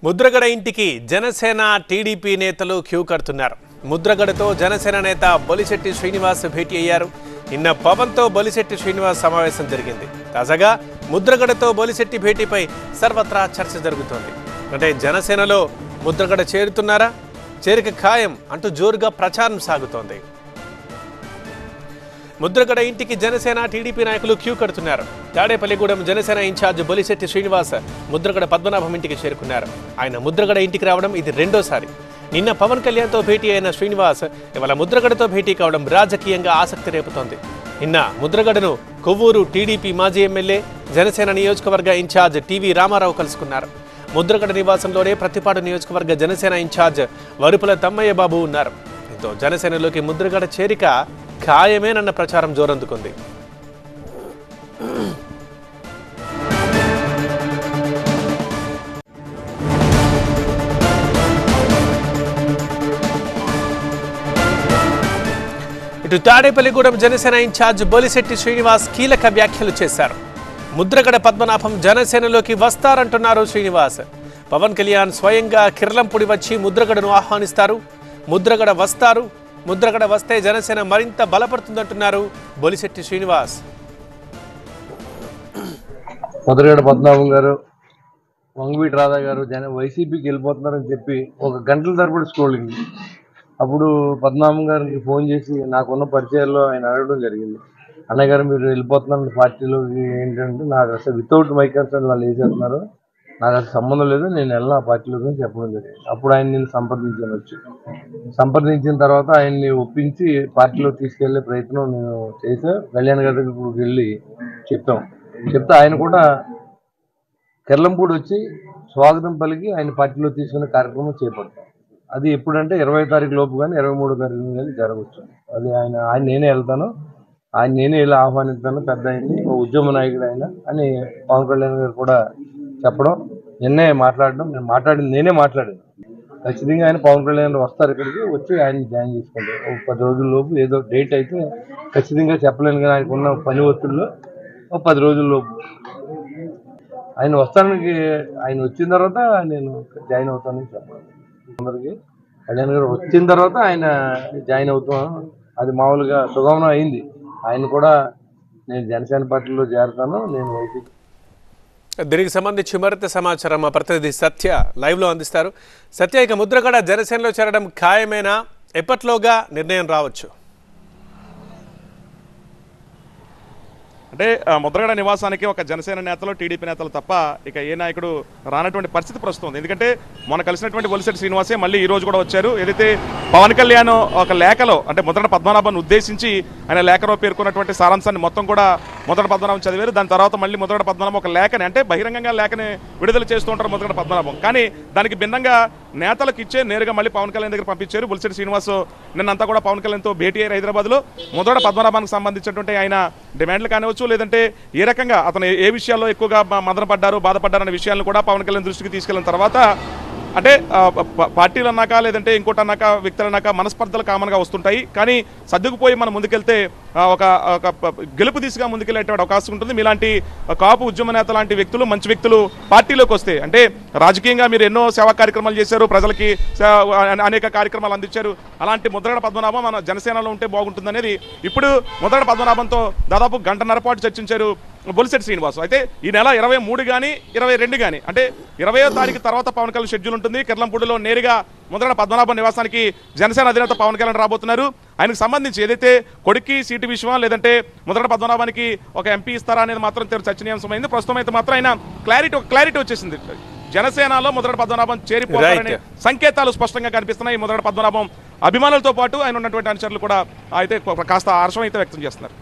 ముద్రగడ ఇంటికి జనసేన టీడీపీ నేతలు క్యూ కడుతున్నారు. ముద్రగడతో జనసేన నేత బొలిశెట్టి శ్రీనివాస్ భేటీ అయ్యారు. నిన్న పవన్తో బొలిశెట్టి శ్రీనివాస్ సమావేశం జరిగింది. తాజాగా ముద్రగడతో బొలిశెట్టి భేటీపై సర్వత్రా చర్చ జరుగుతోంది. అంటే జనసేనలో ముద్రగడ చేరుతున్నారా, చేరిక ఖాయం అంటూ జోరుగా ప్రచారం సాగుతోంది. ముద్రగడ ఇంటికి జనసేన టీడీపీ నాయకులు క్యూ కడుతున్నారు. తాడేపల్లిగూడెం జనసేన ఇన్ఛార్జ్ బొలిశెట్టి శ్రీనివాస్ ముద్రగడ పద్మనాభం ఇంటికి చేరుకున్నారు. ఆయన ముద్రగడ ఇంటికి రావడం ఇది రెండోసారి. నిన్న పవన్ కళ్యాణ్తో భేటీ అయిన శ్రీనివాస్ ఇవాళ ముద్రగడతో భేటీ కావడం రాజకీయంగా ఆసక్తి రేపుతోంది. నిన్న ముద్రగడను కొవ్వూరు టీడీపీ మాజీ ఎమ్మెల్యే జనసేన నియోజకవర్గ ఇన్ఛార్జ్ టీవీ రామారావు కలుసుకున్నారు. ముద్రగడ నివాసంలోనే ప్రతిపాడు నియోజకవర్గ జనసేన ఇన్ఛార్జ్ వరుపుల తమ్మయ్య బాబు ఉన్నారు. దీంతో జనసేనలోకి ముద్రగడ చేరిక ఖాయమేనన్న ప్రచారం జోరందుకుంది. ఇటు తాడేపల్లిగూడెం జనసేన ఇన్ఛార్జ్ బొలిశెట్టి శ్రీనివాస్ కీలక వ్యాఖ్యలు చేశారు. ముద్రగడ పద్మనాభం జనసేనలోకి వస్తారంటున్నారు శ్రీనివాస్. పవన్ కళ్యాణ్ స్వయంగా కిర్లంపూడి వచ్చి ముద్రగడను ఆహ్వానిస్తారు. ముద్రగడ వస్తారు. ముద్రగడ వస్తే జనసేన మరింత బలపడుతుందంటున్నారు బొలిశెట్టి శ్రీనివాస్. ముద్రగడ పద్మనాభం గారు, వంగవీటి రాధా గారు వైసీపీకి వెళ్ళిపోతున్నారని చెప్పి ఒక గంటల తరబడి స్క్రోలింగ్. అప్పుడు పద్మనాభం గారికి ఫోన్ చేసి నాకున్న పరిచయాల్లో ఆయన అడగడం జరిగింది. అన్నయ్య గారు మీరు వెళ్ళిపోతున్నారు పార్టీలోకి ఏంటంటే, నాకు అసలు వితౌట్ మై కన్సర్న్ వాళ్ళు వేసేస్తున్నారు, నాకు అసలు సంబంధం లేదు, నేను వెళ్ళిన ఆ పార్టీలోకి అని చెప్పడం జరిగింది. అప్పుడు ఆయన నేను సంప్రదించిన తర్వాత ఆయన్ని ఒప్పించి పార్టీలోకి తీసుకెళ్లే ప్రయత్నం నేను చేసా. కళ్యాణ్ గారి దగ్గరికి వెళ్ళి చెప్తే ఆయన కూడా కిర్లంపూడి వచ్చి స్వాగతం పలికి ఆయన పార్టీలో తీసుకునే కార్యక్రమం చేపడతాం. అది ఎప్పుడంటే 20 తారీఖు లోపు కానీ 23 తారీఖు కానీ జరగవచ్చు. అది ఆయన నేనే వెళ్తాను, ఆయన నేనే వెళ్ళి ఆహ్వానిస్తాను, పెద్ద ఆయన్ని ఉద్యమ నాయకుడు ఆయన అని పవన్ కళ్యాణ్ గారు కూడా చెప్పడం, నేనే మాట్లాడాను. ఖచ్చితంగా ఆయన పవన్ కళ్యాణ్ వస్తారు, ఇక్కడికి వచ్చి ఆయన్ని జాయిన్ చేసుకుంటారు. ఒక 10 రోజుల లోపు ఏదో డేట్ అయితే ఖచ్చితంగా చెప్పలేను, కానీ ఆయనకు ఉన్న పని ఒత్తిడిలో ఒక 10 రోజుల లోపు ఆయన వస్తానికి, ఆయన వచ్చిన తర్వాత నేను జాయిన్ అవుతానని చెప్పాను అందరికి. కళ్యాణ్ గారు వచ్చిన తర్వాత ఆయన జాయిన్ అవుతాం, అది మామూలుగా సుగమనం అయింది. ఆయన కూడా నేను జనసేన పార్టీలో చేరతాను, నేను వైసీపీ. దీనికి సంబంధించి మరింత సమాచారం మా ప్రతినిధి సత్య లైవ్లో అందిస్తారు. సత్య, ఇక ముద్రగడ జనసేనలో చేరడం ఖాయమేనా? ఎప్పట్లోగా నిర్ణయం రావచ్చు? అంటే ముద్రగడ నివాసానికి ఒక జనసేన నేతలు, టీడీపీ నేతలు తప్ప ఇక ఏ నాయకుడు రానటువంటి పరిస్థితి ప్రస్తుతం ఉంది. ఎందుకంటే మొన్న కలిసినటువంటి బొలిశెట్టి శ్రీనివాసే మళ్ళీ ఈ రోజు కూడా వచ్చారు. ఏదైతే పవన్ కళ్యాణ్ ఒక లేఖలో, అంటే ముద్రగడ పద్మనాభాన్ని ఉద్దేశించి ఆయన లేఖలో పేర్కొన్నటువంటి సారాంశాన్ని మొత్తం కూడా ముద్రగడ పద్మనాభం చదివారు. దాని తర్వాత మళ్ళీ ముద్రగడ పద్మనాభం ఒక లేఖని, అంటే బహిరంగంగా లేఖని విడుదల చేస్తూ ఉంటారు ముద్రగడ పద్మనాభం. కానీ దానికి భిన్నంగా నేతలకు ఇచ్చే నేరుగా మళ్ళీ పవన్ కళ్యాణ్ దగ్గర పంపించారు. బొలిశెట్టి శ్రీనివాస్ నిన్నంతా కూడా పవన్ కళ్యాణ్తో భేటీ అయ్యారు హైదరాబాద్లో. ముద్రగడ పద్మనాభానికి సంబంధించినటువంటి ఆయన డిమాండ్లు కానివచ్చు, లేదంటే ఏ రకంగా అతను ఏ విషయాల్లో ఎక్కువగా మదనపడ్డారు, బాధపడ్డారు అనే విషయాలను కూడా పవన్ కళ్యాణ్ దృష్టికి తీసుకెళ్లిన తర్వాత, అంటే పార్టీలు అన్నాక లేదంటే ఇంకోటి అన్నాక వ్యక్తులు అన్నాక మనస్పర్ధలు కామన్గా వస్తుంటాయి. కానీ సర్దుకుపోయి మనం ముందుకెళ్తే ఒక గెలుపు దిశగా ముందుకెళ్ళేటువంటి అవకాశం ఉంటుంది. మీలాంటి కాపు ఉద్యమ నేత లాంటి వ్యక్తులు, మంచి వ్యక్తులు పార్టీలోకి వస్తే, అంటే రాజకీయంగా మీరు ఎన్నో సేవా కార్యక్రమాలు చేశారు, ప్రజలకి అనేక కార్యక్రమాలు అందించారు. అలాంటి ముద్రగడ పద్మనాభం మన జనసేనలో ఉంటే బాగుంటుంది అనేది ఇప్పుడు ముద్రగడ పద్మనాభంతో దాదాపు గంటన్నర పాటు చర్చించారు బొలిశెట్టి శ్రీనివాస్. అయితే ఈ నెల 23 కానీ 22 కానీ, అంటే 20వ తారీఖు తర్వాత పవన్ కళ్యాణ్ షెడ్యూల్ ఉంటుంది. కిర్లంపూడిలో నేరుగా ముద్రగడ పద్మనాభం నివాసానికి జనసేన అధినేత పవన్ కళ్యాణ్ రాబోతున్నారు. ఆయనకు సంబంధించి ఏదైతే కొడుక్కి సీటు విషయం, లేదంటే ముద్రగడ పద్మనాభానికి ఒక ఎంపీ ఇస్తారా అనేది మాత్రం చర్చనీయాంశమైంది. ప్రస్తుతం అయితే మాత్రం ఆయన క్లారిటీ వచ్చేసింది. జనసేనలో ముద్రగడ పద్మనాభం చేరిపోతారనే సంకేతాలు స్పష్టంగా కనిపిస్తున్నాయి. ముద్రగడ పద్మనాభం అభిమానులతో పాటు ఆయన ఉన్నటువంటి అనుచరులు కూడా అయితే కాస్త హర్షం అయితే వ్యక్తం చేస్తున్నారు.